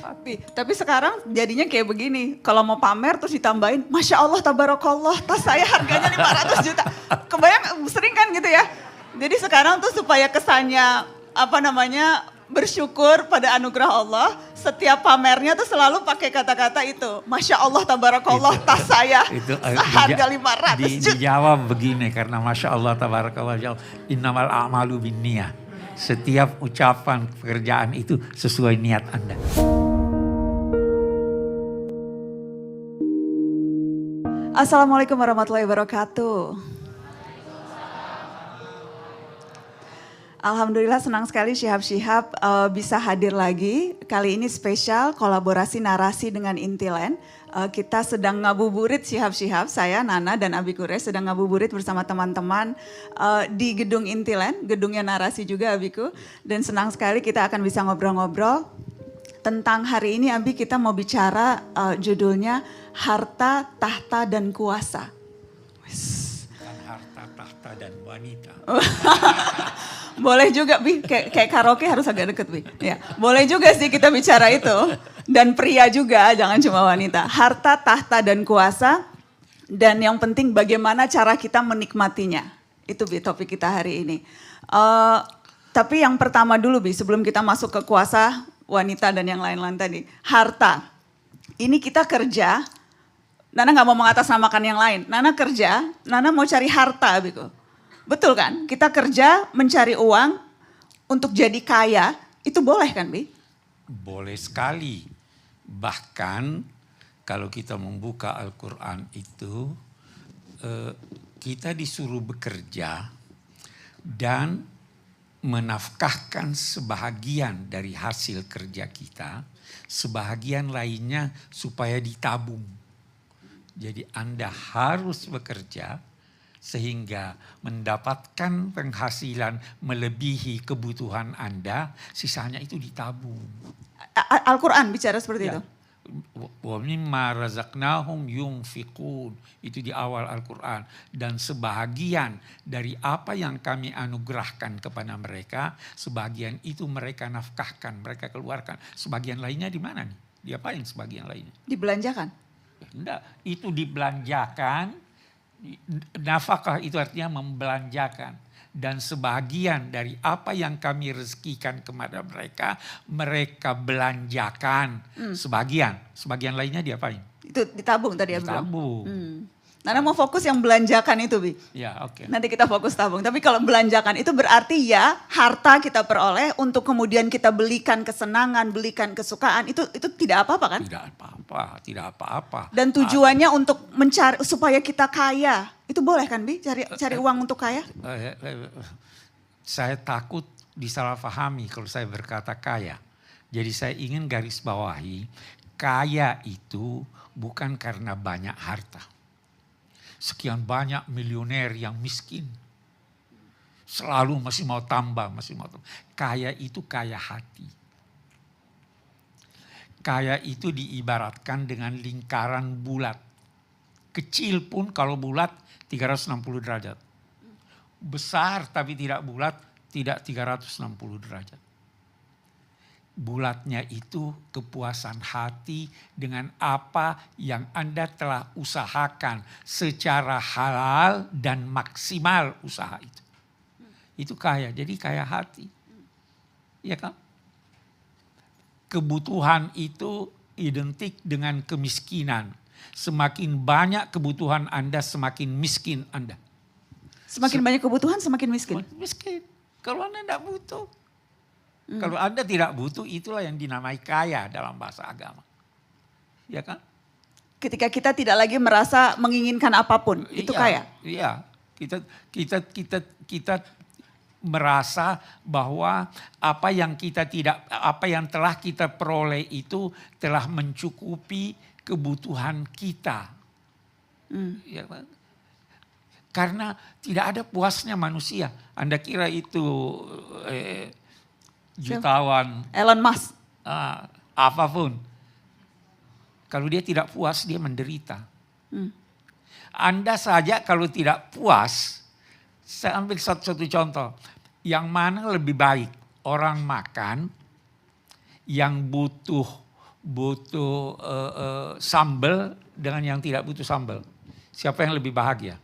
Tapi sekarang jadinya kayak begini, kalau mau pamer terus ditambahin, Masya Allah, tabarakallah, tas saya harganya 500 juta. Kebayang sering kan gitu ya. Jadi sekarang tuh supaya kesannya bersyukur pada anugerah Allah, setiap pamernya tuh selalu pakai kata-kata itu. Masya Allah, tabarakallah, tas saya seharga 500 juta. Dijawab begini, karena Masya Allah, tabarakallah, innamal a'malu binniyah. Setiap ucapan pekerjaan itu sesuai niat Anda. Assalamualaikum warahmatullahi wabarakatuh. Alhamdulillah senang sekali Syihab bisa hadir lagi. Kali ini spesial kolaborasi narasi dengan Intiland. Kita sedang ngabuburit Syihab, saya Nana dan Abi Kures sedang ngabuburit bersama teman-teman di gedung Intiland, gedungnya narasi juga Abiku. Dan senang sekali kita akan bisa ngobrol-ngobrol tentang hari ini Abi, kita mau bicara judulnya Harta, Tahta, dan Kuasa. Bukan harta, tahta, dan wanita. Boleh juga Bi, kayak karaoke harus agak deket Bi. Ya, boleh juga sih kita bicara itu. Dan pria juga, jangan cuma wanita. Harta, tahta, dan kuasa. Dan yang penting bagaimana cara kita menikmatinya. Itu Bi topik kita hari ini. Tapi yang pertama dulu Bi, sebelum kita masuk ke kuasa, wanita dan yang lain-lain tadi. Harta, ini kita kerja, Nana gak mau mengatasnamakan yang lain. Nana kerja, Nana mau cari harta Biku. Betul kan? Kita kerja mencari uang untuk jadi kaya, itu boleh kan Bi? Boleh sekali. Bahkan kalau kita membuka Al-Quran itu, kita disuruh bekerja dan menafkahkan sebahagian dari hasil kerja kita, sebahagian lainnya supaya ditabung. Jadi Anda harus bekerja sehingga mendapatkan penghasilan melebihi kebutuhan Anda, sisanya itu ditabung. Al-Quran bicara seperti itu? Wa mimma razaqnahum yunfiqun. Itu di awal Al-Quran. Dan sebahagian dari apa yang kami anugerahkan kepada mereka, sebagian itu mereka nafkahkan, mereka keluarkan. Sebagian lainnya di mana nih? Diapain sebagian lainnya? Dibelanjakan? Enggak, itu dibelanjakan. Nafkah itu artinya membelanjakan. Dan sebagian dari apa yang kami rezekikan kepada mereka, mereka belanjakan. Sebagian lainnya diapain? Itu ditabung tadi ya bilang? Ditabung. Nana mau fokus yang belanjakan itu Bi. Ya, oke. Nanti kita fokus tabung. Tapi kalau belanjakan itu berarti ya harta kita peroleh untuk kemudian kita belikan kesenangan, belikan kesukaan. Itu tidak apa-apa kan? Tidak apa-apa. Dan tujuannya untuk mencari supaya kita kaya. Itu boleh kan Bi? Cari uang untuk kaya? Saya takut disalahpahami kalau saya berkata kaya. Jadi saya ingin garis bawahi, kaya itu bukan karena banyak harta. Sekian banyak milioner yang miskin. Selalu masih mau tambah. Kaya itu kaya hati. Kaya itu diibaratkan dengan lingkaran bulat. Kecil pun kalau bulat 360 derajat. Besar tapi tidak bulat, tidak 360 derajat. Bulatnya itu kepuasan hati dengan apa yang Anda telah usahakan secara halal dan maksimal usaha itu. Itu kaya, jadi kaya hati. Iya kan? Kebutuhan itu identik dengan kemiskinan. Semakin banyak kebutuhan Anda, semakin miskin Anda. Semakin banyak kebutuhan, semakin miskin? Semakin miskin. Kalau Anda tidak butuh. Kalau Anda tidak butuh, itulah yang dinamai kaya dalam bahasa agama. Ya kan? Ketika kita tidak lagi merasa menginginkan apapun, itu kaya? Iya, kita merasa bahwa apa yang telah kita peroleh itu telah mencukupi kebutuhan kita. Ya kan? Karena tidak ada puasnya manusia. Anda kira itu jutawan Elon Musk, apapun, kalau dia tidak puas dia menderita. Anda saja kalau tidak puas, saya ambil satu contoh, yang mana lebih baik orang makan yang butuh butuh sambal dengan yang tidak butuh sambal? Siapa yang lebih bahagia?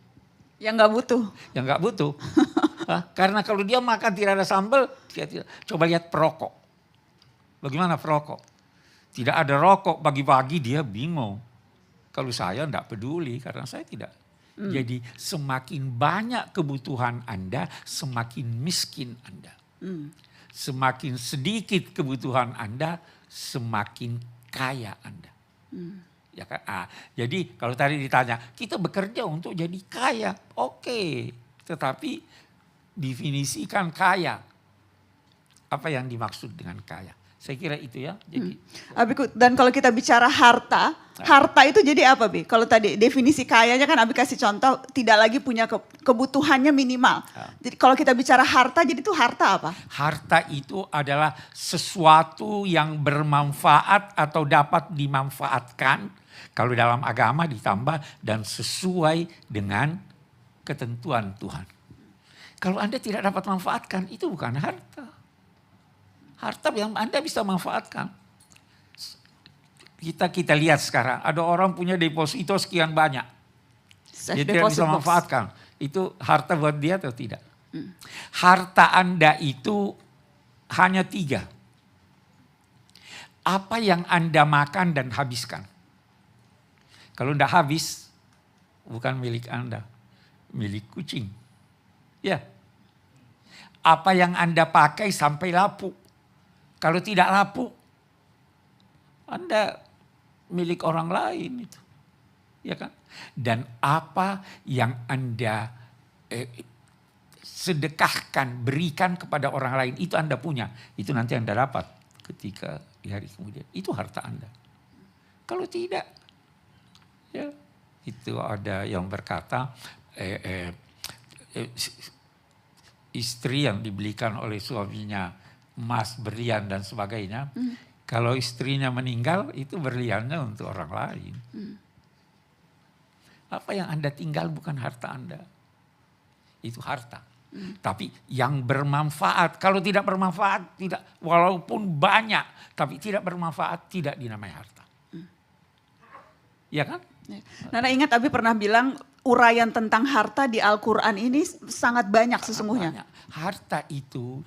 Yang nggak butuh. Yang nggak butuh. Karena kalau dia makan tidak ada sambal, coba lihat perokok. Bagaimana perokok? Tidak ada rokok, pagi-pagi dia bingung. Kalau saya enggak peduli karena saya tidak. Jadi semakin banyak kebutuhan Anda, semakin miskin Anda. Semakin sedikit kebutuhan Anda, semakin kaya Anda. Ya kan? Jadi kalau tadi ditanya, kita bekerja untuk jadi kaya. Oke, tetapi definisikan kaya. Apa yang dimaksud dengan kaya? Saya kira itu ya. Jadi, Abi, dan kalau kita bicara harta, harta itu jadi apa, Bi? Kalau tadi definisi kayanya kan Abi kasih contoh tidak lagi punya kebutuhannya minimal. Jadi kalau kita bicara harta, jadi itu harta apa? Harta itu adalah sesuatu yang bermanfaat atau dapat dimanfaatkan. Kalau dalam agama ditambah dan sesuai dengan ketentuan Tuhan. Kalau Anda tidak dapat manfaatkan, itu bukan harta. Harta yang Anda bisa manfaatkan. Kita lihat sekarang, ada orang punya deposito sekian banyak. Dia tidak bisa manfaatkan. Itu harta buat dia atau tidak? Harta Anda itu hanya 3. Apa yang Anda makan dan habiskan. Kalau tidak habis, bukan milik Anda. Milik kucing. Ya. Apa yang Anda pakai sampai lapuk. Kalau tidak lapuk, Anda milik orang lain itu. Ya kan? Dan apa yang Anda sedekahkan, berikan kepada orang lain, itu Anda punya. Itu nanti Anda dapat ketika di hari kemudian. Itu harta Anda. Kalau tidak, ya itu ada yang berkata, istri yang dibelikan oleh suaminya emas, berlian dan sebagainya. Kalau istrinya meninggal itu berliannya untuk orang lain. Apa yang Anda tinggal bukan harta Anda. Itu harta. Tapi yang bermanfaat. Kalau tidak bermanfaat, tidak, walaupun banyak, tapi tidak bermanfaat, tidak dinamai harta. Ya kan? Nana ingat Abi pernah bilang uraian tentang harta di Al-Quran ini sangat banyak sesungguhnya. Banyak. Harta itu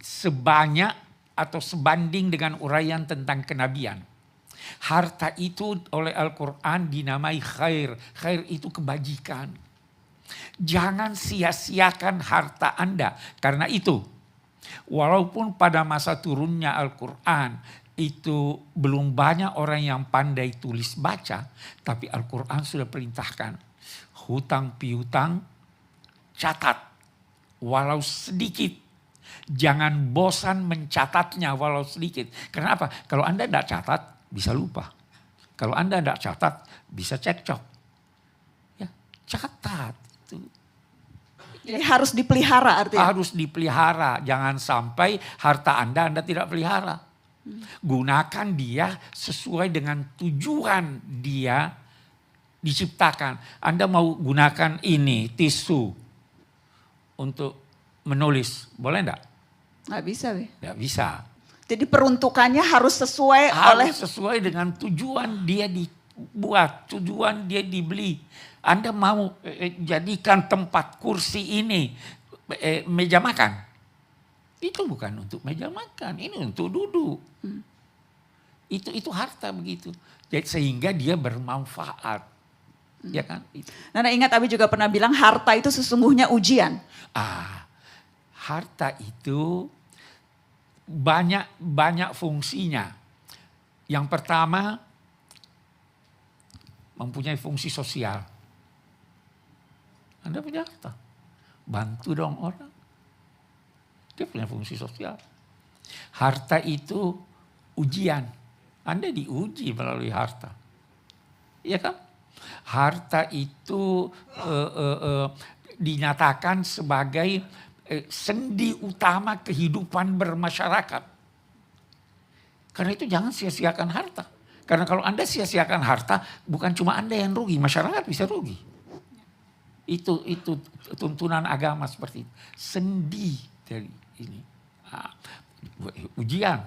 sebanyak atau sebanding dengan uraian tentang kenabian. Harta itu oleh Al-Quran dinamai khair. Khair itu kebajikan. Jangan sia-siakan harta Anda. Karena itu, walaupun pada masa turunnya Al-Quran itu belum banyak orang yang pandai tulis baca, tapi Al-Quran sudah perintahkan hutang piutang catat walau sedikit. Jangan bosan mencatatnya walau sedikit. Kenapa? Kalau Anda tidak catat, bisa lupa. Kalau Anda tidak catat, bisa cekcok. Ya, catat. Jadi harus dipelihara artinya? Harus dipelihara. Jangan sampai harta Anda tidak pelihara. Gunakan dia sesuai dengan tujuan dia diciptakan. Anda mau gunakan ini, tisu, untuk menulis. Boleh enggak? Nggak bisa, Be. Nggak bisa. Jadi peruntukannya harus sesuai sesuai dengan tujuan dia dibuat, tujuan dia dibeli. Anda mau jadikan tempat kursi ini meja makan. Itu bukan untuk meja makan, ini untuk duduk. Itu harta begitu. Jadi sehingga dia bermanfaat. Ya kan? Nana ingat Abi juga pernah bilang harta itu sesungguhnya ujian. Harta itu banyak fungsinya. Yang pertama, mempunyai fungsi sosial. Anda punya harta, bantu dong orang. Dia punya fungsi sosial. Harta itu ujian. Anda diuji melalui harta. Iya kan? Harta itu dinyatakan sebagai sendi utama kehidupan bermasyarakat. Karena itu jangan sia-siakan harta. Karena kalau Anda sia-siakan harta, bukan cuma Anda yang rugi, masyarakat bisa rugi. Itu tuntunan agama seperti itu. Sendi dari ini. Ujian,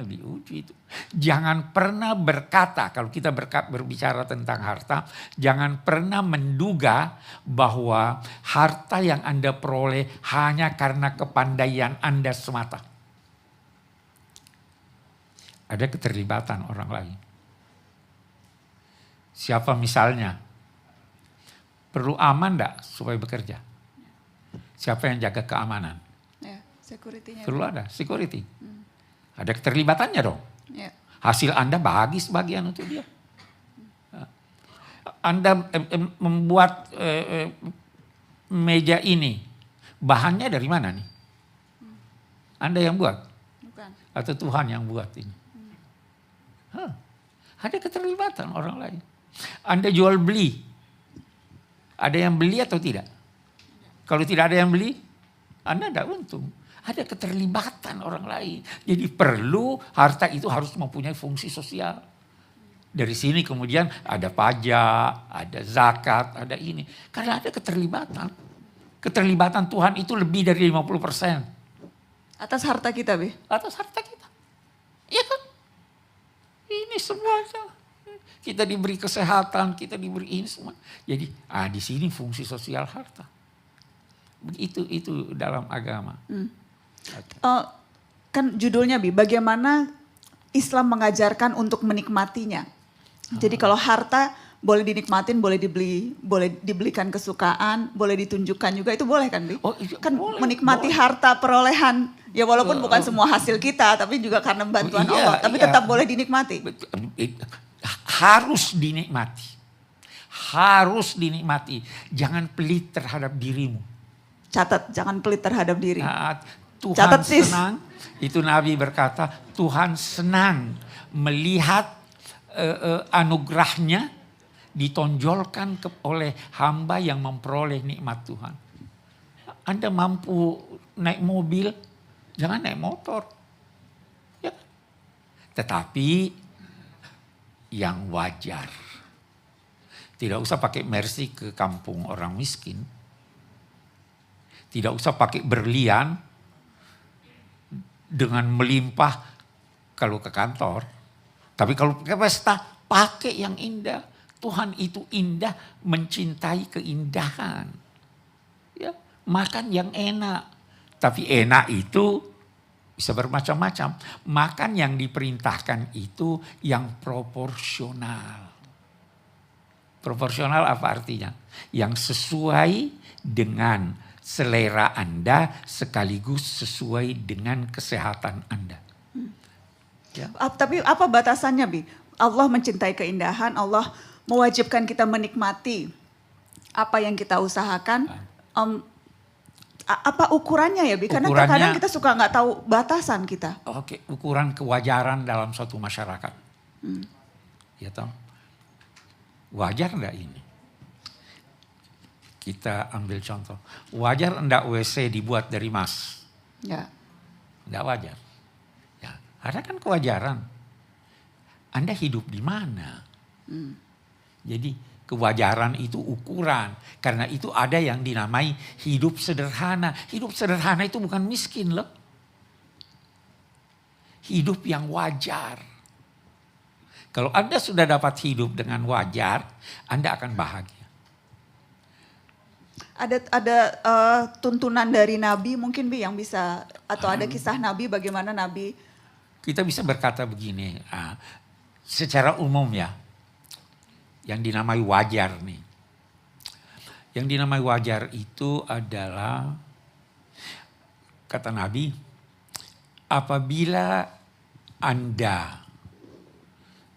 diuji itu. Jangan pernah berkata, kalau kita berbicara tentang harta, jangan pernah menduga bahwa harta yang Anda peroleh hanya karena kepandaian Anda semata. Ada keterlibatan orang lain. Siapa misalnya? Perlu aman enggak supaya bekerja? Siapa yang jaga keamanan? Ya, security-nya. Perlu ada security. Ada keterlibatannya dong. Ya. Hasil Anda bagi sebagian untuk dia. Anda membuat meja ini, bahannya dari mana nih? Anda yang buat? Bukan. Atau Tuhan yang buat ini? Ada keterlibatan orang lain. Anda jual beli, ada yang beli atau tidak? Kalau tidak ada yang beli, Anda tidak untung. Ada keterlibatan orang lain. Jadi perlu harta itu harus mempunyai fungsi sosial. Dari sini kemudian ada pajak, ada zakat, ada ini. Karena ada keterlibatan. Keterlibatan Tuhan itu lebih dari 50%. Atas harta kita, Bi? Atas harta kita. Iya kan? Ini semuanya. Kita diberi kesehatan, kita diberi ini semua. Jadi di sini fungsi sosial harta. Begitu itu dalam agama. Kan judulnya, Bi, bagaimana Islam mengajarkan untuk menikmatinya. Jadi kalau harta boleh dinikmatin, boleh dibelikan kesukaan, boleh ditunjukkan juga, itu boleh kan, Bi? Oh, iya, kan boleh, menikmati boleh. harta perolehan, ya walaupun bukan semua hasil kita, tapi juga karena bantuan Allah, tapi tetap boleh dinikmati. Harus dinikmati. Harus dinikmati. Jangan pelit terhadap dirimu. Catat, jangan pelit terhadap diri. Tuhan Catat, sis. senang, itu Nabi berkata, Tuhan senang melihat anugerahnya ditonjolkan oleh hamba yang memperoleh nikmat Tuhan. Anda mampu naik mobil, jangan naik motor. Ya. Tetapi yang wajar. Tidak usah pakai Mercy ke kampung orang miskin. Tidak usah pakai berlian dengan melimpah kalau ke kantor. Tapi kalau ke pesta, pakai yang indah. Tuhan itu indah, mencintai keindahan. Ya, makan yang enak. Tapi enak itu bisa bermacam-macam. Makan yang diperintahkan itu yang proporsional. Proporsional apa artinya? Yang sesuai dengan selera Anda sekaligus sesuai dengan kesehatan Anda. Ya. Tapi apa batasannya, Bi? Allah mencintai keindahan, Allah mewajibkan kita menikmati apa yang kita usahakan. Apa ukurannya ya, Bi? Karena kadang kita suka nggak tahu batasan kita. Oke, ukuran kewajaran dalam suatu masyarakat. Ya toh? Wajar enggak ini? Kita ambil contoh. Wajar enggak WC dibuat dari emas? Ya. Enggak wajar. Ya, ada kan kewajaran. Anda hidup di mana? Jadi kewajaran itu ukuran. Karena itu ada yang dinamai hidup sederhana. Hidup sederhana itu bukan miskin loh. Hidup yang wajar. Kalau Anda sudah dapat hidup dengan wajar, Anda akan bahagia. Ada tuntunan dari Nabi mungkin, Bi, yang bisa, atau ada kisah Nabi bagaimana Nabi. Kita bisa berkata begini, secara umum ya, yang dinamai wajar nih. Yang dinamai wajar itu adalah, kata Nabi, apabila Anda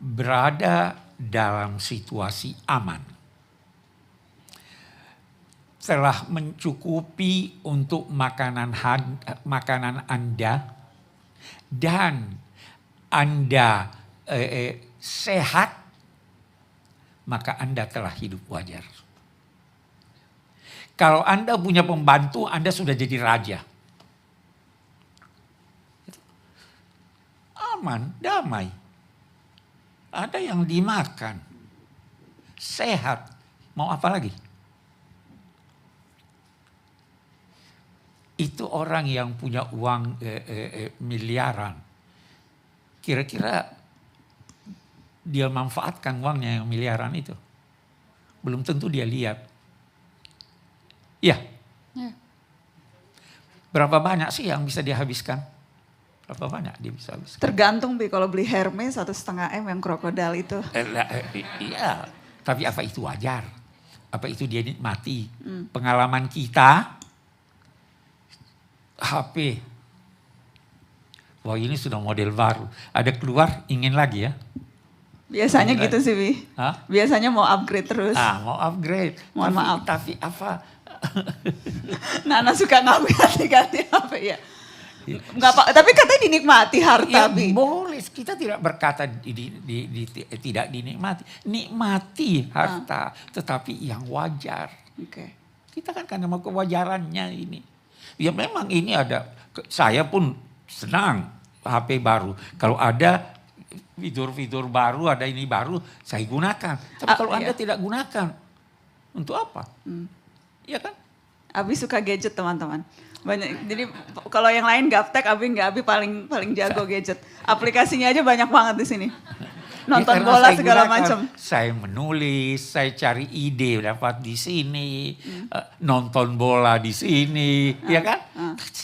berada dalam situasi aman, telah mencukupi untuk makanan Anda, dan Anda sehat, maka Anda telah hidup wajar. Kalau Anda punya pembantu, Anda sudah jadi raja. Aman, damai. Ada yang dimakan, sehat, mau apa lagi? itu orang yang punya uang miliaran. Kira-kira dia manfaatkan uangnya yang miliaran itu? Belum tentu dia lihat. Ya. Berapa banyak sih yang bisa dia habiskan? Berapa banyak dia bisa habiskan? Tergantung Bi, kalau beli Hermes 1,5 M yang krokodil itu. Iya, tapi apa itu wajar? Apa itu dia nikmati? Pengalaman kita, HP. Wah ini sudah model baru. Ada keluar ingin lagi ya? Biasanya gitu sih Bi. Hah? Biasanya mau upgrade terus. Mau upgrade. Mohon maaf. Tapi apa? Nana suka ganti HP ya. Nggak apa, tapi katanya dinikmati harta Ya, Bi. boleh, kita tidak berkata tidak dinikmati. Nikmati harta, tetapi yang wajar. Oke. Kita kan karena mau kewajarannya ini. Ya memang ini ada, saya pun senang HP baru. Kalau ada fitur-fitur baru, ada ini baru, saya gunakan. Tapi kalau Anda tidak gunakan, untuk apa? Iya kan? Abi suka gadget teman-teman. Banyak, jadi kalau yang lain gaptek, Abi paling jago gadget. Aplikasinya aja banyak banget di sini. Nonton Ya, bola saya segala gunakan. macam. Saya menulis, saya cari ide dapat di sini, nonton bola di sini, ya kan?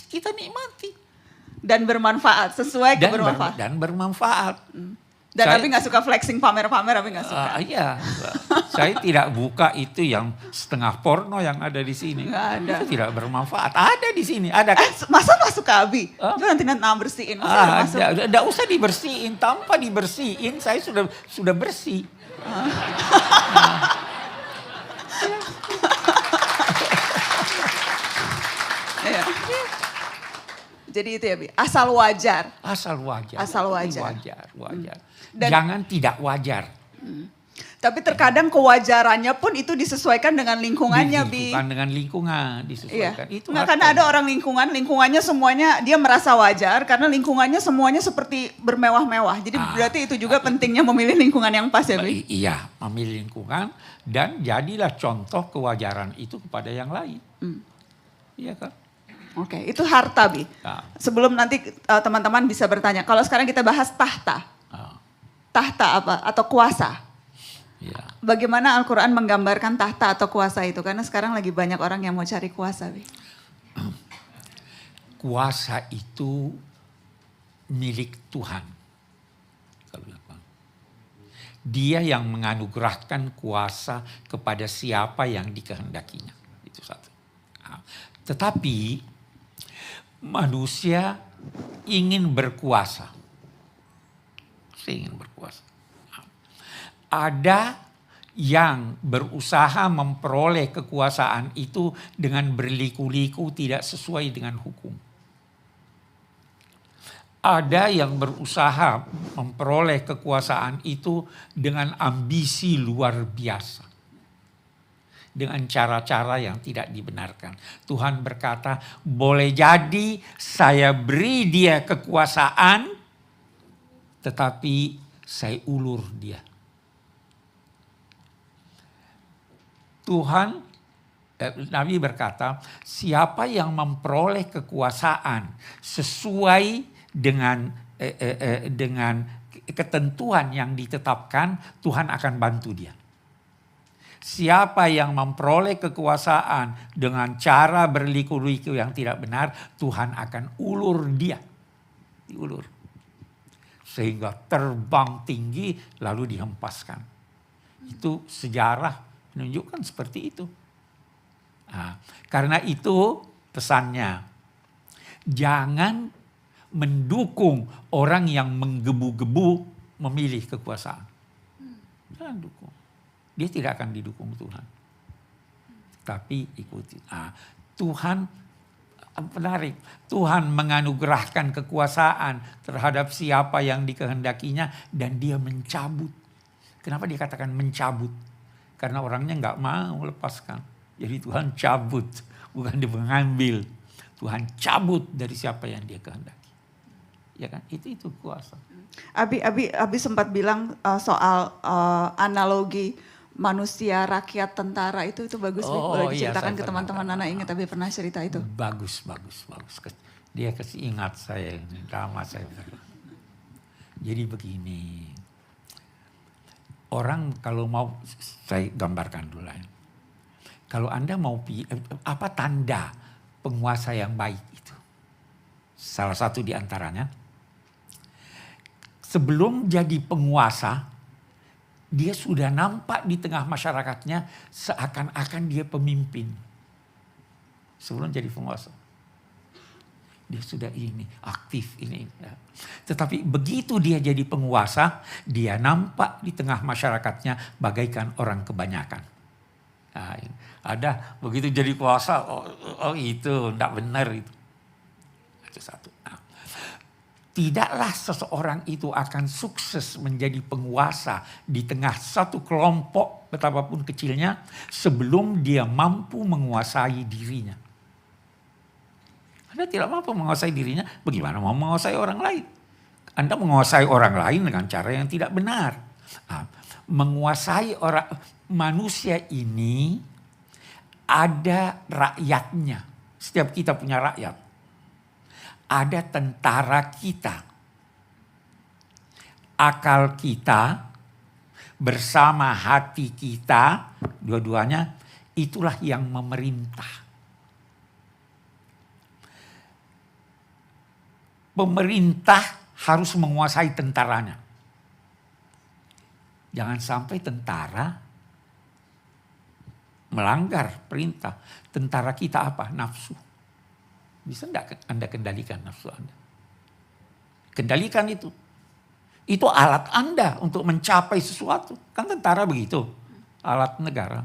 Kita nikmati Dan bermanfaat, sesuai kebermanfaat. dan bermanfaat. Dan Abi gak suka flexing pamer-pamer, Abi gak suka. Iya, saya tidak buka itu yang setengah porno yang ada di sini. Nggak ada. Itu tidak bermanfaat. Ada di sini, ada kan? Masa masuk ke Abi? Itu nanti bersihin. Masa udah masuk? Tidak usah dibersihin, tanpa dibersihin saya sudah bersih. Iya. Jadi itu ya Bi, asal wajar. Asal wajar. Asal wajar. Wajar. Dan- Jangan tidak wajar. Tapi terkadang kewajarannya pun itu disesuaikan dengan lingkungannya Bi. Bukan dengan lingkungan disesuaikan. Iya. Itu Nggak, karena ada orang lingkungannya semuanya dia merasa wajar karena lingkungannya semuanya seperti bermewah-mewah. Jadi berarti itu juga pentingnya memilih lingkungan yang pas ya Bi. Iya, memilih lingkungan dan jadilah contoh kewajaran itu kepada yang lain. Iya kan? Oke, itu harta Bi. Nah. Sebelum nanti teman-teman bisa bertanya. Kalau sekarang kita bahas tahta. Ah, Tahta apa? Atau kuasa. iya. Bagaimana Al-Quran menggambarkan tahta atau kuasa itu? Karena sekarang lagi banyak orang yang mau cari kuasa Bi. Kuasa itu milik Tuhan. Dia yang menganugerahkan kuasa kepada siapa yang dikehendakinya. Itu satu. Nah, tetapi manusia ingin berkuasa. Saya ingin berkuasa. Nah, ada yang berusaha memperoleh kekuasaan itu dengan berliku-liku tidak sesuai dengan hukum. Ada yang berusaha memperoleh kekuasaan itu dengan ambisi luar biasa. Dengan cara-cara yang tidak dibenarkan. Tuhan berkata, boleh jadi saya beri dia kekuasaan, tetapi saya ulur dia. Tuhan, Nabi berkata, siapa yang memperoleh kekuasaan sesuai dengan ketentuan yang ditetapkan, Tuhan akan bantu dia. Siapa yang memperoleh kekuasaan dengan cara berliku-liku yang tidak benar, Tuhan akan ulur dia. Diulur. Sehingga terbang tinggi lalu dihempaskan. Itu sejarah menunjukkan seperti itu. Nah, karena itu pesannya, jangan mendukung orang yang menggebu-gebu memilih kekuasaan. Jangan dukung. Dia tidak akan didukung Tuhan. Tapi ikuti. Tuhan menarik. Tuhan menganugerahkan kekuasaan terhadap siapa yang dikehendakinya dan dia mencabut. Kenapa dia katakan mencabut? Karena orangnya nggak mau lepaskan. Jadi Tuhan cabut, bukan dia mengambil. Tuhan cabut dari siapa yang dia kehendaki. Ya kan? Itu kuasa. Abi sempat bilang soal analogi manusia, rakyat, tentara itu bagus. Oh, Boleh iya, diceritakan saya ke teman-teman. pernah. Nana ingat tapi pernah cerita itu. Bagus. Dia kasih ingat saya, lama saya pernah. Jadi begini, orang kalau mau, saya gambarkan dulu ya. Kalau Anda mau, apa tanda penguasa yang baik itu? Salah satu di antaranya, sebelum jadi penguasa, dia sudah nampak di tengah masyarakatnya seakan-akan dia pemimpin. Sebelum jadi penguasa. Dia sudah ini, aktif ini. Tetapi begitu dia jadi penguasa, dia nampak di tengah masyarakatnya bagaikan orang kebanyakan. Nah, ada begitu jadi kuasa, oh itu enggak benar itu. Itu satu. Nah, tidaklah seseorang itu akan sukses menjadi penguasa di tengah satu kelompok betapapun kecilnya sebelum dia mampu menguasai dirinya. Anda tidak mampu menguasai dirinya, bagaimana mau menguasai orang lain? Anda menguasai orang lain dengan cara yang tidak benar. Nah, menguasai orang manusia ini ada rakyatnya. Setiap kita punya rakyat. Ada tentara kita. Akal kita bersama hati kita, dua-duanya itulah yang memerintah. Pemerintah harus menguasai tentaranya. Jangan sampai tentara melanggar perintah. Tentara kita apa? Nafsu. Bisa enggak Anda kendalikan nafsu Anda? Kendalikan itu. Itu alat Anda untuk mencapai sesuatu. Kan tentara begitu. Alat negara.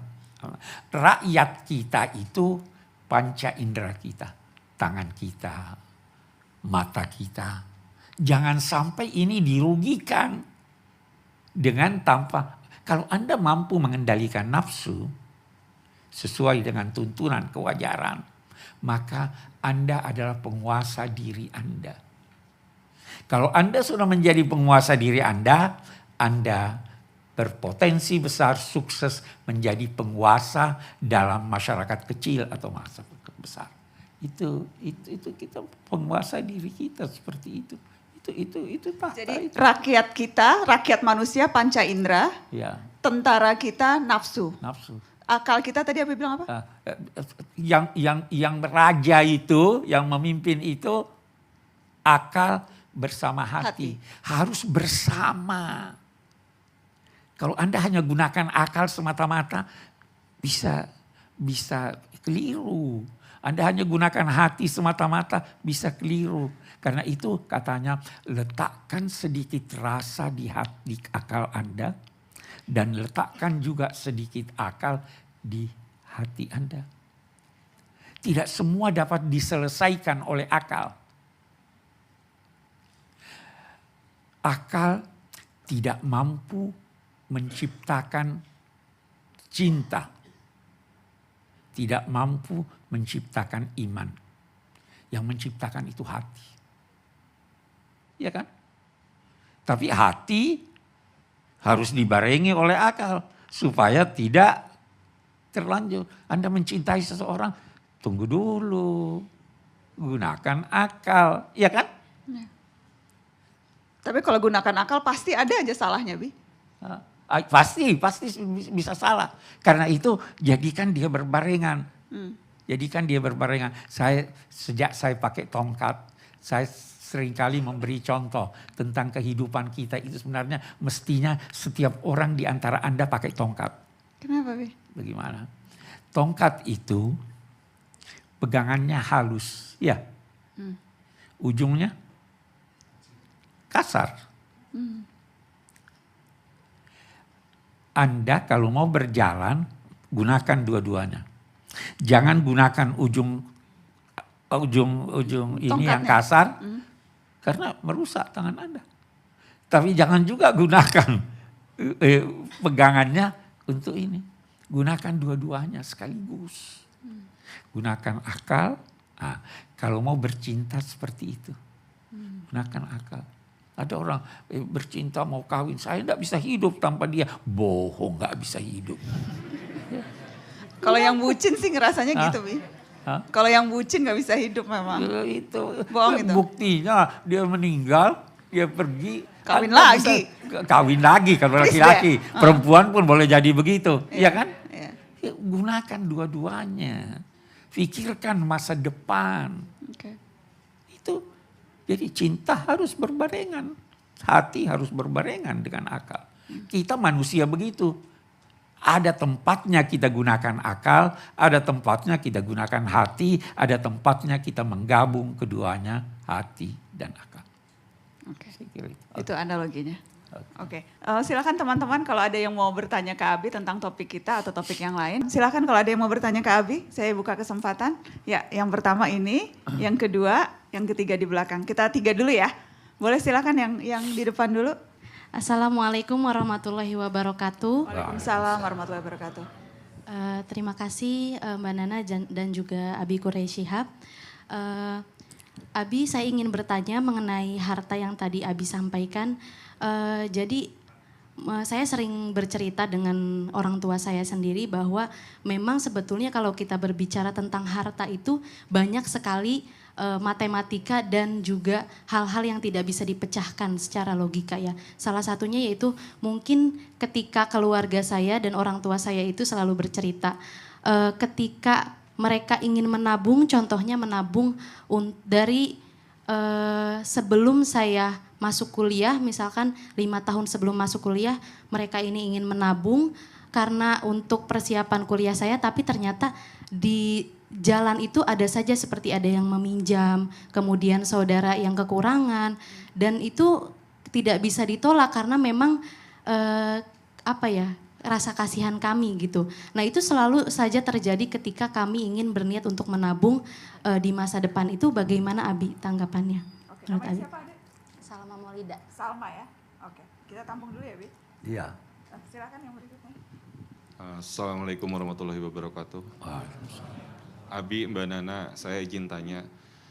Rakyat kita itu panca indera kita. Tangan kita. Mata kita. Jangan sampai ini dirugikan. Dengan tanpa. Kalau Anda mampu mengendalikan nafsu. Sesuai dengan tuntunan kewajaran. Maka Anda adalah penguasa diri Anda. Kalau Anda sudah menjadi penguasa diri Anda berpotensi besar sukses menjadi penguasa dalam masyarakat kecil atau masyarakat besar. Itu kita penguasa diri kita seperti itu. Itu tahta. Jadi itu. rakyat kita, rakyat manusia panca indera, Ya. tentara kita nafsu. Nafsu. Akal kita tadi apa bilang apa? Yang raja itu, yang memimpin itu akal bersama hati. Harus bersama. Kalau Anda hanya gunakan akal semata-mata bisa keliru. Anda hanya gunakan hati semata-mata bisa keliru. Karena itu katanya letakkan sedikit rasa di akal Anda. Dan letakkan juga sedikit akal di hati Anda. Tidak semua dapat diselesaikan oleh akal. Akal tidak mampu menciptakan cinta. Tidak mampu menciptakan iman. Yang menciptakan itu hati. Ya kan? Tapi hati harus dibarengi oleh akal. Supaya tidak terlanjur. Anda mencintai seseorang, tunggu dulu. Gunakan akal. Ya kan? Ya. Tapi kalau gunakan akal pasti ada aja salahnya, Bi. Pasti bisa salah. Karena itu jadikan dia berbarengan. Jadikan dia berbarengan. Sejak saya pakai tongkat, saya seringkali memberi contoh tentang kehidupan kita itu sebenarnya mestinya setiap orang di antara Anda pakai tongkat. Kenapa, Bi? Bagaimana? Tongkat itu pegangannya halus, ya. Ujungnya kasar. Anda kalau mau berjalan, gunakan dua-duanya. Jangan gunakan ujung ini Tongkatnya. yang kasar, karena merusak tangan Anda. Tapi jangan juga gunakan pegangannya untuk ini. Gunakan dua-duanya sekaligus. Gunakan akal. Nah, kalau mau bercinta seperti itu, gunakan akal. Ada orang bercinta mau kawin, saya tidak bisa hidup tanpa dia. Bohong, nggak bisa hidup. Kalau yang bucin sih ngerasanya gitu, Bi. Hah? Kalau yang bucin nggak bisa hidup memang. Ya, itu Bohong itu. buktinya dia meninggal, dia pergi. Kawin Anda lagi. Kawin lagi kalau Please laki-laki. deh. Perempuan pun boleh jadi begitu. Iya kan? Iya. Ya, gunakan dua-duanya. Pikirkan masa depan. Oke. Itu. Jadi cinta harus berbarengan. Hati harus berbarengan dengan akal. Kita manusia begitu. Ada tempatnya kita gunakan akal, ada tempatnya kita gunakan hati, ada tempatnya kita menggabung keduanya, hati dan akal. Oke. Saya kira itu. Itu analoginya. Oke, silakan teman-teman kalau ada yang mau bertanya ke Abi tentang topik kita atau topik yang lain. Silakan kalau ada yang mau bertanya ke Abi, saya buka kesempatan. Ya, yang pertama ini, yang kedua, yang ketiga di belakang. Kita tiga dulu ya. Boleh silakan yang di depan dulu. Assalamualaikum warahmatullahi wabarakatuh. Waalaikumsalam warahmatullahi wabarakatuh. Terima kasih Mbak Nana dan juga Abi Quraish Shihab. Abi, saya ingin bertanya mengenai harta yang tadi Abi sampaikan. Jadi saya sering bercerita dengan orang tua saya sendiri bahwa memang sebetulnya kalau kita berbicara tentang harta itu banyak sekali matematika dan juga hal-hal yang tidak bisa dipecahkan secara logika ya. Salah satunya yaitu mungkin ketika keluarga saya dan orang tua saya itu selalu bercerita ketika mereka ingin menabung, contohnya menabung dari sebelum saya masuk kuliah, misalkan 5 tahun sebelum masuk kuliah, mereka ini ingin menabung karena untuk persiapan kuliah saya, tapi ternyata di jalan itu ada saja seperti ada yang meminjam, kemudian saudara yang kekurangan, dan itu tidak bisa ditolak karena memang rasa kasihan kami gitu. Nah itu selalu saja terjadi ketika kami ingin berniat untuk menabung di masa depan. Itu bagaimana Abi tanggapannya? Oke, namanya siapa, Adek? Salma Maulida. Salma ya. Oke, kita tampung dulu ya, Bi. Iya. Silakan yang berikutnya. Assalamualaikum warahmatullahi wabarakatuh. Abi, Mbak Nana, saya izin tanya.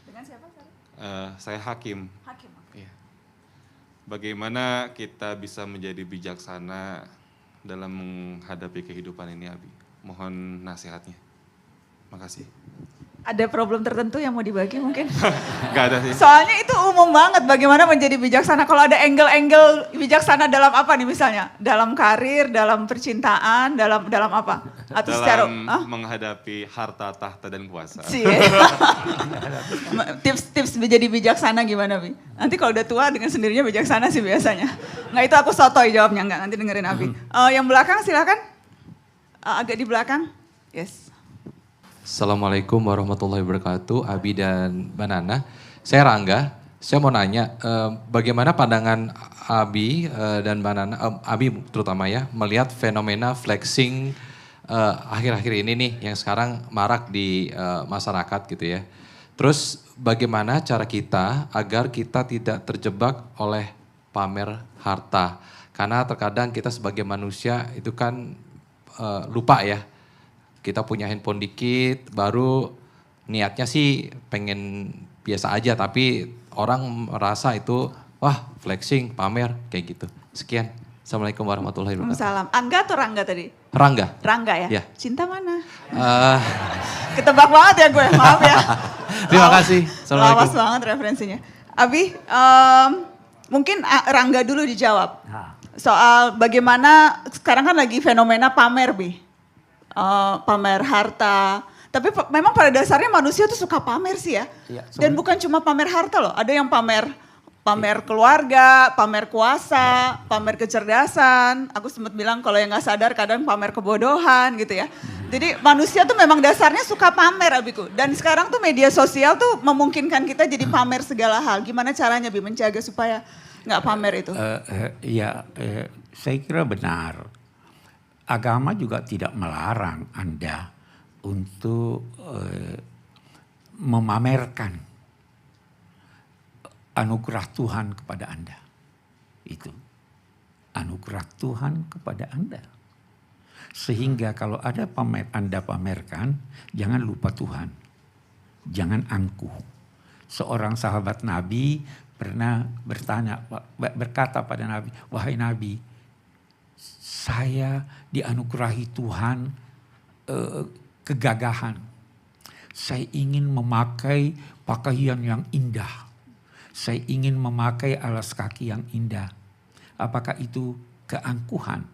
Dengan siapa tadi? Saya Hakim. Hakim. Oke. Iya. Bagaimana kita bisa menjadi bijaksana dalam menghadapi kehidupan ini, Abi? Mohon nasihatnya. Makasih. Ada problem tertentu yang mau dibagi mungkin? Gak ada sih. Soalnya itu umum banget bagaimana menjadi bijaksana. Kalau ada angle-angle bijaksana dalam apa nih misalnya? Dalam karir, dalam percintaan, dalam apa? Atau dalam menghadapi harta, tahta, dan kuasa. Tips-tips menjadi bijaksana gimana, Bi? Nanti kalau udah tua dengan sendirinya bijaksana sih biasanya. Nggak, itu aku sotoy jawabnya, nggak, nanti dengerin Abi. Yang belakang silakan. Agak di belakang. Yes. Assalamualaikum warahmatullahi wabarakatuh, Abi dan Mbak Nana. Saya Rangga, saya mau nanya bagaimana pandangan Abi dan Mbak Nana, Abi terutama ya, melihat fenomena flexing akhir-akhir ini nih yang sekarang marak di masyarakat gitu ya. Terus bagaimana cara kita agar kita tidak terjebak oleh pamer harta. Karena terkadang kita sebagai manusia itu kan lupa ya. Kita punya handphone dikit, baru niatnya sih pengen biasa aja, tapi orang merasa itu, wah flexing, pamer, kayak gitu. Sekian. Assalamualaikum warahmatullahi wabarakatuh. Salam. Angga atau Rangga tadi? Rangga. Rangga ya? Ya. Cinta mana? Ketebak banget ya gue, maaf ya. Terima kasih. Assalamualaikum. Lawas banget referensinya. Abi, mungkin Rangga dulu dijawab. Soal bagaimana sekarang kan lagi fenomena pamer, Bi. Pamer harta. Tapi memang pada dasarnya manusia tuh suka pamer sih ya. Dan bukan cuma pamer harta loh, ada yang pamer keluarga, pamer kuasa, pamer kecerdasan. Aku sempat bilang kalau yang gak sadar kadang pamer kebodohan gitu ya. Jadi manusia tuh memang dasarnya suka pamer, Abiku. Dan sekarang tuh media sosial tuh memungkinkan kita jadi pamer segala hal. Gimana caranya, Bi, menjaga supaya gak pamer itu? Saya kira benar. Agama juga tidak melarang Anda untuk memamerkan anugerah Tuhan kepada Anda. Itu anugerah Tuhan kepada Anda. Sehingga kalau ada Anda pamerkan, jangan lupa Tuhan. Jangan angkuh. Seorang sahabat Nabi pernah berkata pada Nabi, wahai Nabi, saya dianugerahi Tuhan kegagahan. Saya ingin memakai pakaian yang indah. Saya ingin memakai alas kaki yang indah. Apakah itu keangkuhan?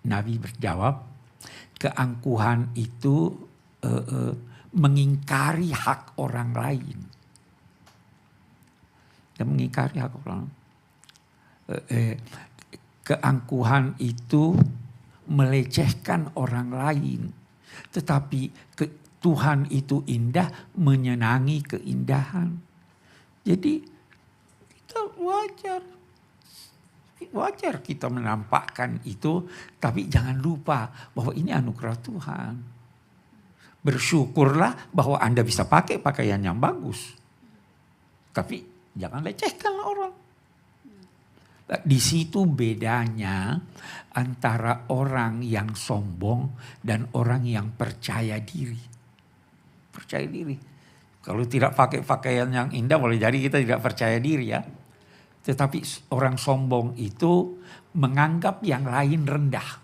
Nabi berjawab, keangkuhan itu mengingkari hak orang lain. Dan mengingkari hak orang lain. Keangkuhan itu melecehkan orang lain. Tetapi Tuhan itu indah, menyenangi keindahan. Jadi kita wajar kita menampakkan itu, tapi jangan lupa bahwa ini anugerah Tuhan. Bersyukurlah bahwa Anda bisa pakai pakaian yang bagus. Tapi jangan lecehkan orang. Di situ bedanya antara orang yang sombong dan orang yang percaya diri. Percaya diri. Kalau tidak pakai pakaian yang indah boleh jadi kita tidak percaya diri ya. Tetapi orang sombong itu menganggap yang lain rendah.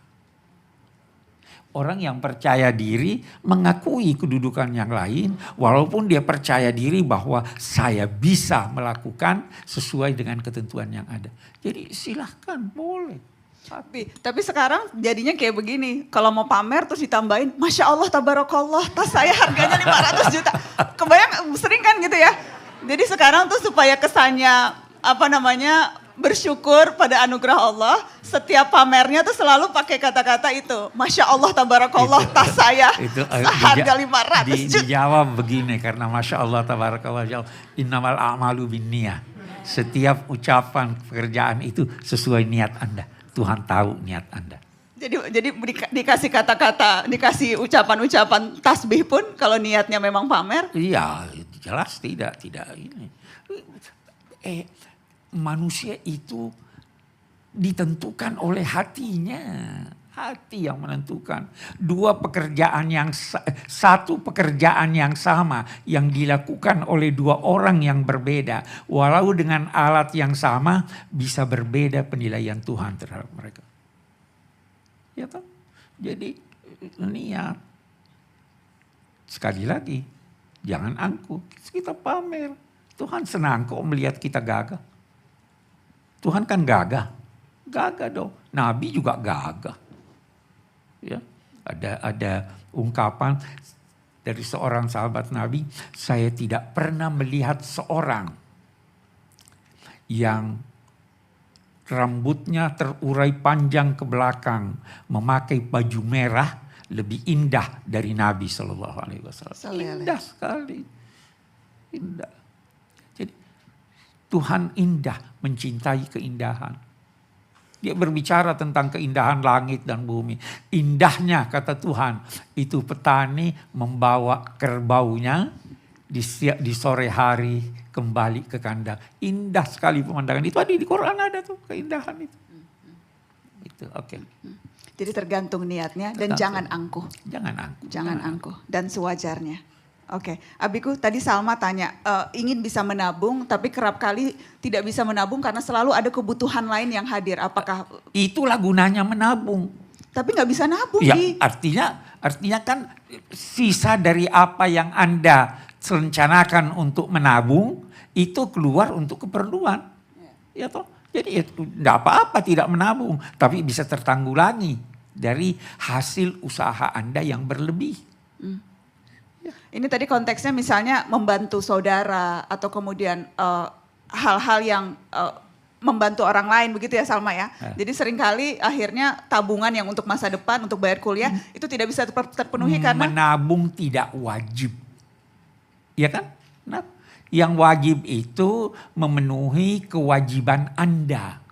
Orang yang percaya diri mengakui kedudukan yang lain walaupun dia percaya diri bahwa saya bisa melakukan sesuai dengan ketentuan yang ada. Jadi silahkan boleh. Tapi sekarang jadinya kayak begini, kalau mau pamer terus ditambahin, Masya Allah tabarakallah, tas saya harganya 500 juta. Kebayang sering kan gitu ya. Jadi sekarang tuh supaya kesannya bersyukur pada anugerah Allah, setiap pamernya tuh selalu pakai kata-kata itu. Masya Allah tabarakallah, tas saya seharga 500 juta. Dijawab begini, karena Masya Allah tabarakallah, innamal a'malu binniyah. Setiap ucapan pekerjaan itu sesuai niat Anda. Tuhan tahu niat Anda. Jadi dikasih kata-kata, dikasih ucapan-ucapan tasbih pun kalau niatnya memang pamer. Iya, jelas tidak ini. Manusia itu ditentukan oleh hatinya. Hati yang menentukan. Satu pekerjaan yang sama yang dilakukan oleh dua orang yang berbeda. Walau dengan alat yang sama bisa berbeda penilaian Tuhan terhadap mereka. Ya toh? Jadi niat. Sekali lagi, jangan angkuh. Kita pamer. Tuhan senang kok melihat kita gagah. Tuhan kan gagah. Gagah dong. Nabi juga gagah. Ya, ada ungkapan dari seorang sahabat Nabi, saya tidak pernah melihat seorang yang rambutnya terurai panjang ke belakang, memakai baju merah lebih indah dari Nabi Shallallahu Alaihi Wasallam. Indah sekali, indah. Jadi Tuhan indah, mencintai keindahan. Dia berbicara tentang keindahan langit dan bumi. Indahnya kata Tuhan, itu petani membawa kerbaunya di sore hari kembali ke kandang. Indah sekali pemandangan itu. Ada di Quran ada tuh keindahan itu. Itu oke. Jadi tergantung niatnya dan jangan angkuh. Jangan angkuh dan sewajarnya. Oke, Abiku tadi Salma tanya, ingin bisa menabung tapi kerap kali tidak bisa menabung karena selalu ada kebutuhan lain yang hadir. Apakah itulah gunanya menabung? Tapi nggak bisa nabung. Ya, artinya kan sisa dari apa yang Anda rencanakan untuk menabung itu keluar untuk keperluan. Ya toh? Jadi tidak apa-apa tidak menabung, tapi bisa tertanggulangi dari hasil usaha Anda yang berlebih. Ini tadi konteksnya misalnya membantu saudara atau kemudian hal-hal yang membantu orang lain begitu ya Salma ya. Jadi seringkali akhirnya tabungan yang untuk masa depan, untuk bayar kuliah itu tidak bisa terpenuhi karena menabung tidak wajib. Ya kan? Nah, yang wajib itu memenuhi kewajiban Anda.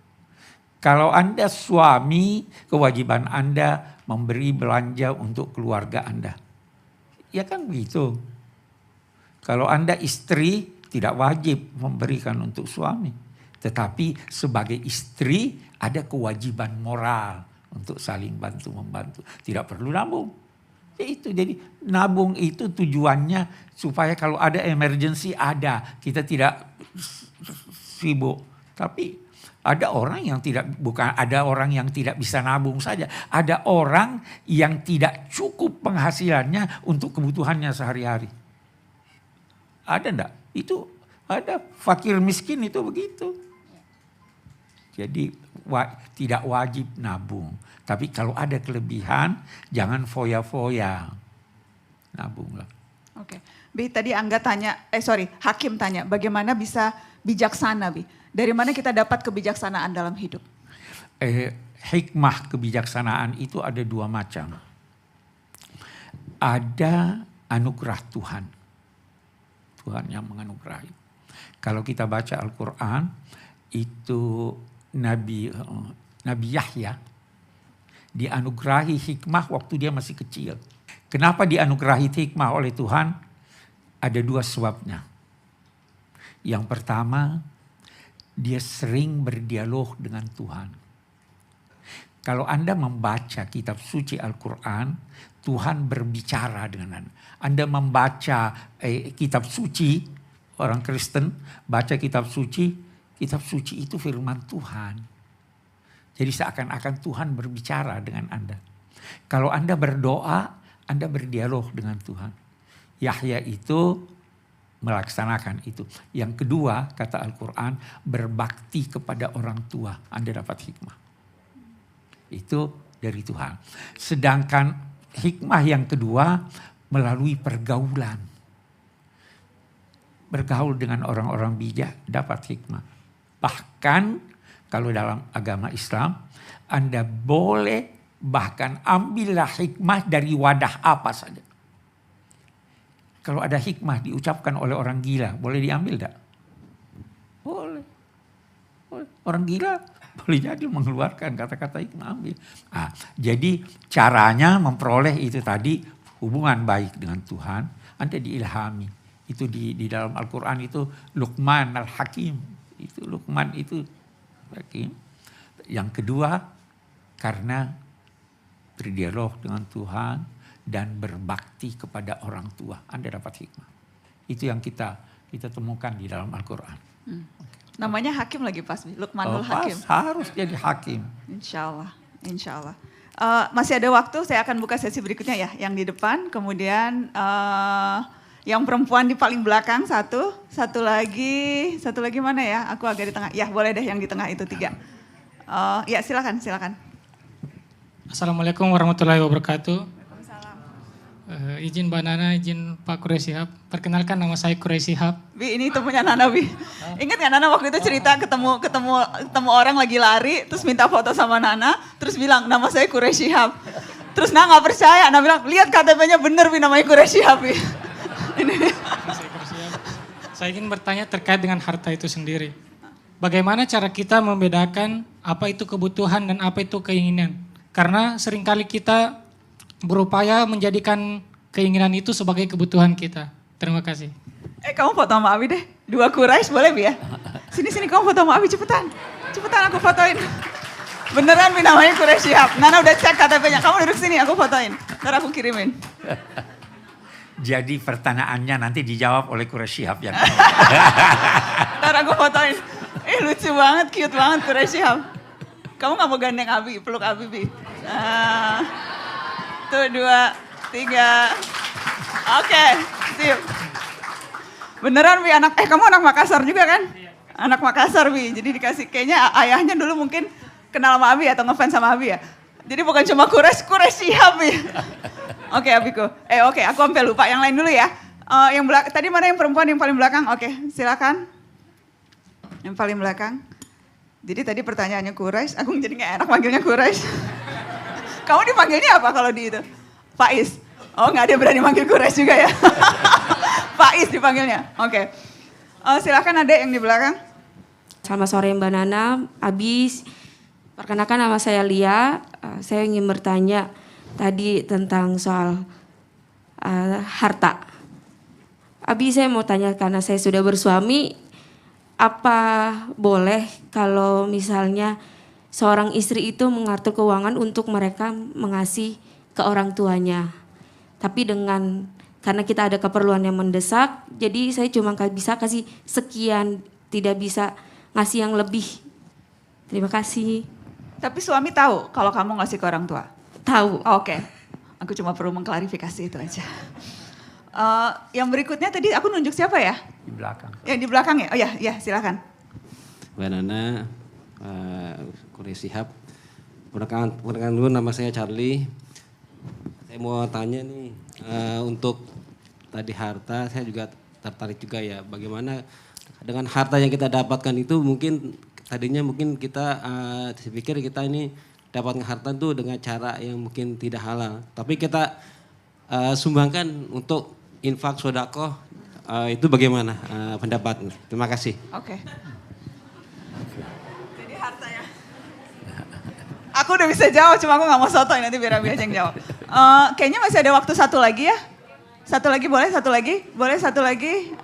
Kalau Anda suami, kewajiban Anda memberi belanja untuk keluarga Anda. Ya kan begitu. Kalau Anda istri tidak wajib memberikan untuk suami. Tetapi sebagai istri ada kewajiban moral untuk saling bantu-membantu. Tidak perlu nabung. Itu jadi nabung itu tujuannya supaya kalau ada emergency ada, kita tidak sibuk. Tapi ada orang yang ada orang yang tidak bisa nabung saja. Ada orang yang tidak cukup penghasilannya untuk kebutuhannya sehari-hari. Ada enggak? Itu ada, fakir miskin itu begitu. Jadi tidak wajib nabung. Tapi kalau ada kelebihan, jangan foya-foya. Nabunglah. Oke. Bi, tadi Hakim tanya, bagaimana bisa bijaksana, Bi? Dari mana kita dapat kebijaksanaan dalam hidup? Hikmah kebijaksanaan itu ada dua macam. Ada anugerah Tuhan. Tuhan yang menganugerahi. Kalau kita baca Al-Quran, itu Nabi Yahya dianugerahi hikmah waktu dia masih kecil. Kenapa dianugerahi hikmah oleh Tuhan? Ada dua sebabnya. Yang pertama, dia sering berdialog dengan Tuhan. Kalau Anda membaca kitab suci Al-Quran, Tuhan berbicara dengan Anda. Anda membaca kitab suci, orang Kristen baca kitab suci itu firman Tuhan. Jadi seakan-akan Tuhan berbicara dengan Anda. Kalau Anda berdoa, Anda berdialog dengan Tuhan. Yahya itu melaksanakan itu. Yang kedua, kata Al-Quran, berbakti kepada orang tua. Anda dapat hikmah. Itu dari Tuhan. Sedangkan hikmah yang kedua melalui pergaulan. Bergaul dengan orang-orang bijak dapat hikmah. Bahkan kalau dalam agama Islam, Anda boleh bahkan ambillah hikmah dari wadah apa saja. Kalau ada hikmah diucapkan oleh orang gila, boleh diambil tidak? Boleh. Orang gila boleh jadi mengeluarkan kata-kata hikmah, ambil. Jadi caranya memperoleh itu tadi, hubungan baik dengan Tuhan, Anda diilhami. Itu di dalam Al-Quran itu Luqman Al-Hakim. Itu Luqman itu Hakim. Yang kedua, karena berdialog dengan Tuhan dan berbakti kepada orang tua. Anda dapat hikmah. Itu yang kita temukan di dalam Al-Quran. Namanya Hakim lagi pas, Luqmanul Hakim. Harus jadi hakim. Insya Allah. Masih ada waktu, saya akan buka sesi berikutnya ya. Yang di depan, kemudian yang perempuan di paling belakang satu lagi mana ya? Aku agak di tengah. Ya boleh deh yang di tengah itu 3. Ya silakan. Assalamualaikum warahmatullahi wabarakatuh. Izin Mbak Nana, izin Pak Quraish Shihab. Perkenalkan nama saya Quraish Shihab. Bi, ini temunya Nana, Bi. Ingat gak Nana waktu itu cerita ketemu orang lagi lari, terus minta foto sama Nana, terus bilang nama saya Quraish Shihab. Terus Nana gak percaya, Nana bilang lihat KTP-nya bener Bi, namanya Quraish Shihab, Bi. Saya ingin bertanya terkait dengan harta itu sendiri. Bagaimana cara kita membedakan apa itu kebutuhan dan apa itu keinginan? Karena seringkali kita berupaya menjadikan keinginan itu sebagai kebutuhan kita. Terima kasih. Kamu foto sama Abi deh. 2 Quraish boleh Bi ya? Sini kamu foto sama Abi cepetan. Cepetan aku fotoin. Beneran Bi namanya Quraish Shihab. Nana udah cek KTP-nya. Kamu duduk sini aku fotoin. Ntar aku kirimin. Jadi pertanyaannya nanti dijawab oleh Quraish Shihab yang Ntar aku fotoin. Lucu banget, cute banget Quraish Shihab. Kamu gak mau gandeng Abi, peluk Abi Bi. Tuh 2, 3. Oke, sip. Beneran Bi kamu anak Makassar juga kan? Anak Makassar Bi, jadi dikasih kayaknya ayahnya dulu mungkin kenal sama Abi atau ngefans sama Abi ya. Jadi bukan cuma Quraish Shihab Bi. Oke Abiku, oke aku sampai lupa yang lain dulu ya. Tadi mana yang perempuan yang paling belakang? Oke, silakan. Yang paling belakang. Jadi tadi pertanyaannya Quraish, aku jadi gak enak panggilnya Quraish. Kamu dipanggilnya apa kalau di itu? Faiz. Oh gak ada berani manggil Quraish juga ya. Faiz dipanggilnya. Oke. Silakan adek yang di belakang. Selamat sore Mbak Nana, Abis. Perkenalkan nama saya Lia. Saya ingin bertanya tadi tentang soal harta. Abi saya mau tanya karena saya sudah bersuami, apa boleh kalau misalnya seorang istri itu mengatur keuangan untuk mereka mengasih ke orang tuanya. Tapi karena kita ada keperluan yang mendesak, jadi saya cuma bisa kasih sekian, tidak bisa ngasih yang lebih. Terima kasih. Tapi suami tahu kalau kamu ngasih ke orang tua? Tahu. Oke, aku cuma perlu mengklarifikasi itu aja. Yang berikutnya tadi aku nunjuk siapa ya? Di belakang. Yang di belakang ya? Oh ya silakan. Mbak Nana, Kuri Sihab. Perkenalkan dulu, nama saya Charlie. Saya mau tanya nih, untuk tadi harta, saya juga tertarik juga ya. Bagaimana dengan harta yang kita dapatkan itu tadinya kita, saya pikir kita ini dapatkan harta itu dengan cara yang mungkin tidak halal. Tapi kita sumbangkan untuk infak sodakoh, itu bagaimana pendapatnya? Terima kasih. Oke. Jadi harta ya. Aku udah bisa jawab, cuma aku gak mau sotoy, nanti biar Abi aja yang jawab. Kayaknya masih ada waktu satu lagi ya. Satu lagi boleh, satu lagi? Boleh satu lagi?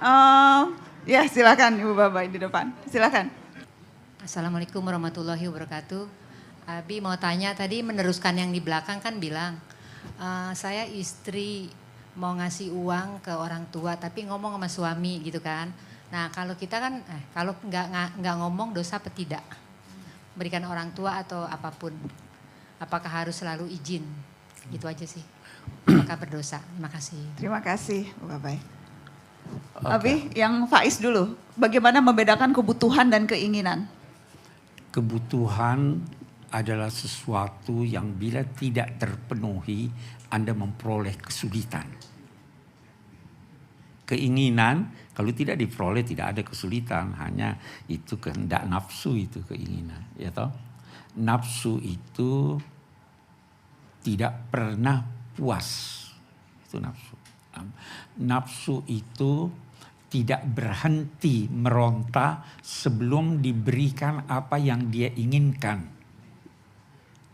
Ya silakan Ibu Bapak di depan, silakan. Assalamualaikum warahmatullahi wabarakatuh. Abi mau tanya tadi meneruskan yang di belakang kan bilang, saya istri mau ngasih uang ke orang tua tapi ngomong sama suami gitu kan. Nah kalau kita kan, kalau nggak ngomong dosa apa tidak? Berikan orang tua atau apapun, apakah harus selalu izin? Gitu aja sih. Apakah berdosa? Terima kasih. Terima kasih Bapak. Abi, yang Faiz dulu. Bagaimana membedakan kebutuhan dan keinginan? Kebutuhan adalah sesuatu yang bila tidak terpenuhi, Anda memperoleh kesulitan. Keinginan, kalau tidak diperoleh tidak ada kesulitan, hanya itu kehendak nafsu, itu keinginan. Ya toh? Nafsu itu tidak pernah puas, itu nafsu. Nafsu itu tidak berhenti meronta sebelum diberikan apa yang dia inginkan.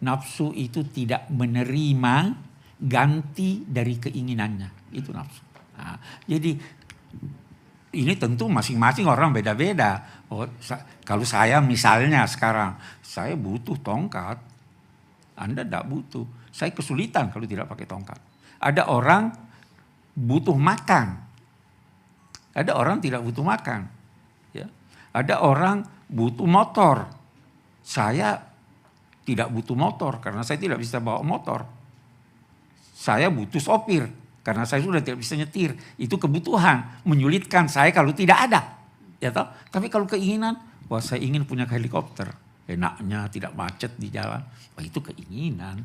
Nafsu itu tidak menerima ganti dari keinginannya. Itu nafsu. Nah, jadi ini tentu masing-masing orang beda-beda. Kalau saya misalnya sekarang, saya butuh tongkat. Anda tidak butuh. Saya kesulitan kalau tidak pakai tongkat. Ada orang butuh makan. Ada orang tidak butuh makan. Ya. Ada orang butuh motor. Saya tidak butuh motor karena saya tidak bisa bawa motor. Saya butuh sopir karena saya sudah tidak bisa nyetir. Itu kebutuhan. Menyulitkan saya kalau tidak ada. Ya toh? Tapi kalau keinginan, wah saya ingin punya helikopter. Enaknya tidak macet di jalan. Wah itu keinginan.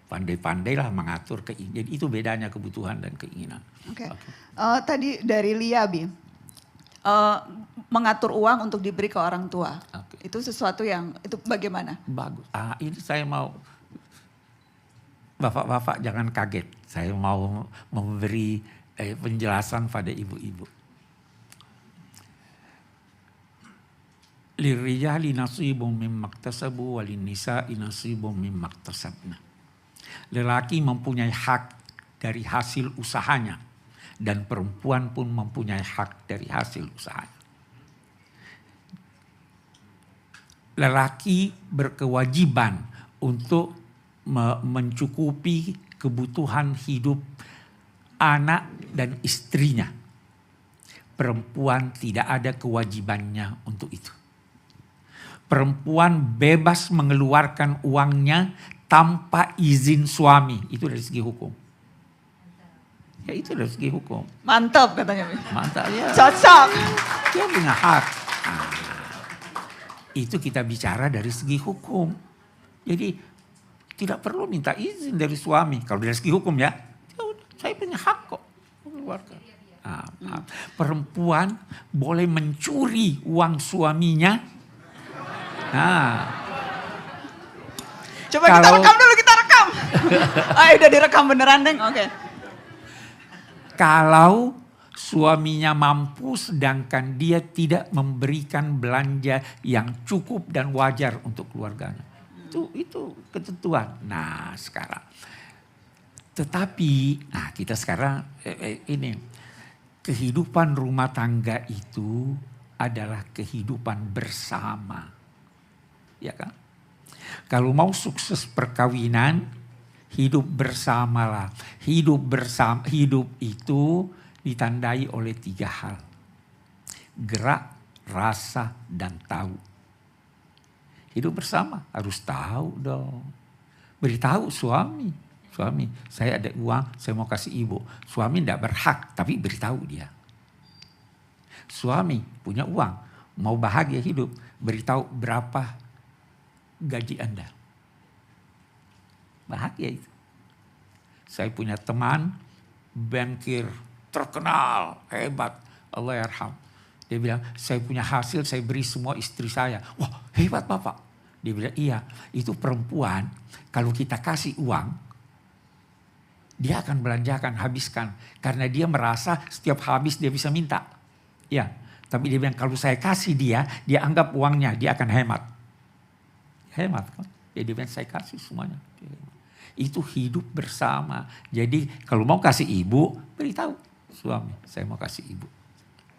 Pandai-pandailah mengatur keinginan. Jadi itu bedanya kebutuhan dan keinginan. Oke. Tadi dari Lia, Bi. Mengatur uang untuk diberi ke orang tua. Okay. Itu sesuatu yang, itu bagaimana? Bagus. Ini saya mau, bapak-bapak jangan kaget. Saya mau memberi penjelasan pada ibu-ibu. Lirijali nasibum mimma iktasabu walin nisa'i nasibum mimma iktasabna. Lelaki mempunyai hak dari hasil usahanya dan perempuan pun mempunyai hak dari hasil usahanya. Lelaki berkewajiban untuk mencukupi kebutuhan hidup anak dan istrinya. Perempuan tidak ada kewajibannya untuk itu. Perempuan bebas mengeluarkan uangnya tanpa izin suami. Itu dari segi hukum. Ya itu dari segi hukum. Mantap katanya. Mantap ya. Cocok. Dia punya hak. Itu kita bicara dari segi hukum. Jadi tidak perlu minta izin dari suami. Kalau dari segi hukum ya, saya punya hak kok mengeluarkan. Perempuan boleh mencuri uang suaminya. Coba kita rekam dulu, kita rekam. Udah direkam beneran, Deng. Oke. Kalau suaminya mampu sedangkan dia tidak memberikan belanja yang cukup dan wajar untuk keluarganya. Itu ketentuan. Nah sekarang. Tetapi, kita sekarang ini. Kehidupan rumah tangga itu adalah kehidupan bersama. Ya kan? Kalau mau sukses perkawinan, hidup bersamalah. Hidup itu ditandai oleh 3 hal. Gerak, rasa, dan tahu. Hidup bersama harus tahu dong. Beritahu suami, saya ada uang, saya mau kasih ibu. Suami tidak berhak, tapi beritahu dia. Suami punya uang, mau bahagia hidup, beritahu berapa gaji Anda. Bahagia itu. Saya punya teman, bankir terkenal, hebat, Allah yarham. Dia bilang, saya punya hasil, saya beri semua istri saya. Wah, hebat Bapak. Dia bilang, iya, itu perempuan, kalau kita kasih uang, dia akan belanjakan, habiskan. Karena dia merasa setiap habis dia bisa minta. Ya, tapi dia bilang, kalau saya kasih dia anggap uangnya, dia akan hemat. Hemat kan? Dia bilang, saya kasih semuanya. Itu hidup bersama. Jadi kalau mau kasih ibu, beritahu suami, saya mau kasih ibu.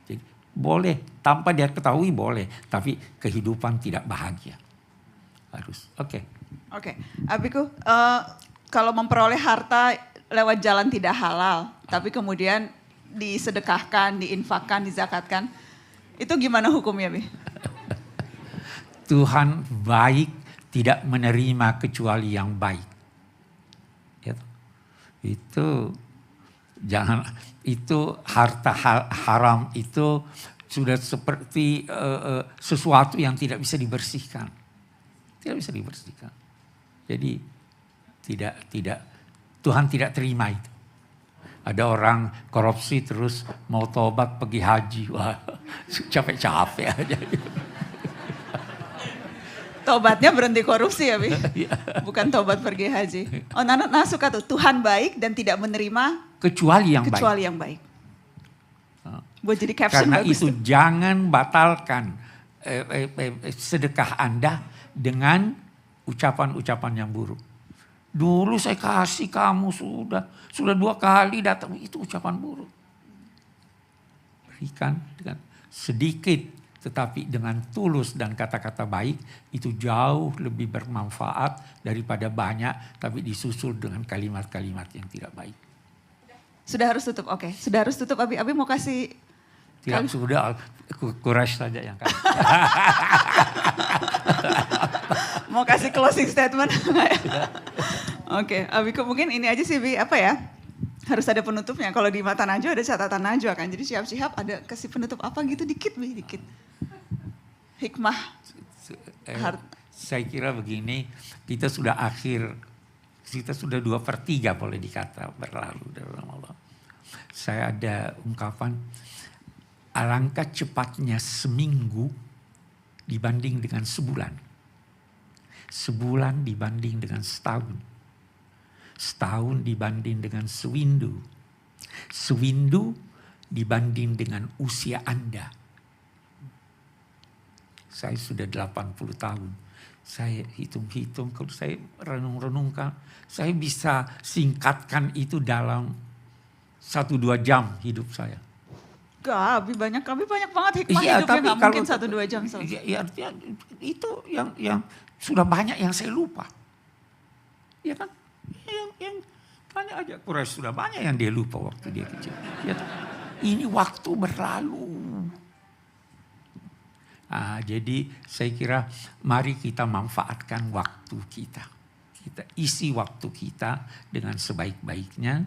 Jadi boleh, tanpa dia ketahui boleh. Tapi kehidupan tidak bahagia. Harus, oke. Abiku, kalau memperoleh harta lewat jalan tidak halal, tapi kemudian disedekahkan, diinfakkan, dizakatkan, itu gimana hukumnya, Bi? Tuhan baik, tidak menerima kecuali yang baik. Itu jangan, itu harta haram itu sudah seperti sesuatu yang tidak bisa dibersihkan. Tidak bisa dibersihkan. Jadi tidak Tuhan tidak terima itu. Ada orang korupsi terus mau tobat pergi haji. Wah, capek-capek aja. Tobatnya berhenti korupsi ya, Bi? Bukan tobat pergi haji. Oh, Nana suka tuh, Tuhan baik dan tidak menerima kecuali yang baik. Buat jadi caption karena bagus itu tuh. Jangan batalkan sedekah Anda dengan ucapan-ucapan yang buruk. Dulu saya kasih kamu sudah 2 kali datang, itu ucapan buruk. Berikan dengan sedikit tetapi dengan tulus dan kata-kata baik, itu jauh lebih bermanfaat daripada banyak tapi disusul dengan kalimat-kalimat yang tidak baik. Sudah harus tutup, oke. Sudah harus tutup, Abi mau kasih... Tidak, sudah, Quraisy saja yang kasih. Mau kasih closing statement? Oke, Abiku mungkin ini aja sih, Bi, apa ya? Harus ada penutupnya. Kalau di Mata Najwa ada catatan Najwa kan. Jadi Syihab ada kasih penutup apa gitu dikit, Bi, dikit. Hikmah. Saya kira begini, kita sudah 2/3 boleh dikata berlalu dalam Allah. Saya ada ungkapan, alangkah cepatnya seminggu dibanding dengan sebulan. Sebulan dibanding dengan setahun. Setahun dibanding dengan sewindu. Sewindu dibanding dengan usia Anda. Saya sudah 80 tahun. Saya hitung-hitung, kalau saya renung-renungkan, saya bisa singkatkan itu dalam 1-2 jam hidup saya. Kami banyak banget hikmah hidupnya, gak mungkin 1-2 jam selesai. Ya, artinya itu yang sudah banyak yang saya lupa. Ya kan? Yang tanya aja, Quraisy sudah banyak yang dia lupa waktu dia kecil. Ya, ini waktu berlalu. Jadi saya kira mari kita manfaatkan waktu kita. Kita isi waktu kita dengan sebaik-baiknya,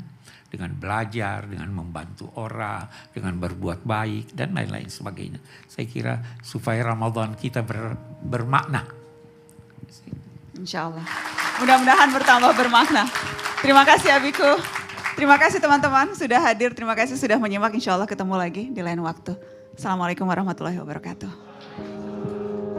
dengan belajar, dengan membantu orang, dengan berbuat baik dan lain-lain sebagainya. Saya kira supaya Ramadan kita bermakna. Insya Allah. Mudah-mudahan bertambah bermakna. Terima kasih Abiku. Terima kasih teman-teman sudah hadir. Terima kasih sudah menyimak. Insya Allah ketemu lagi di lain waktu. Assalamualaikum warahmatullahi wabarakatuh.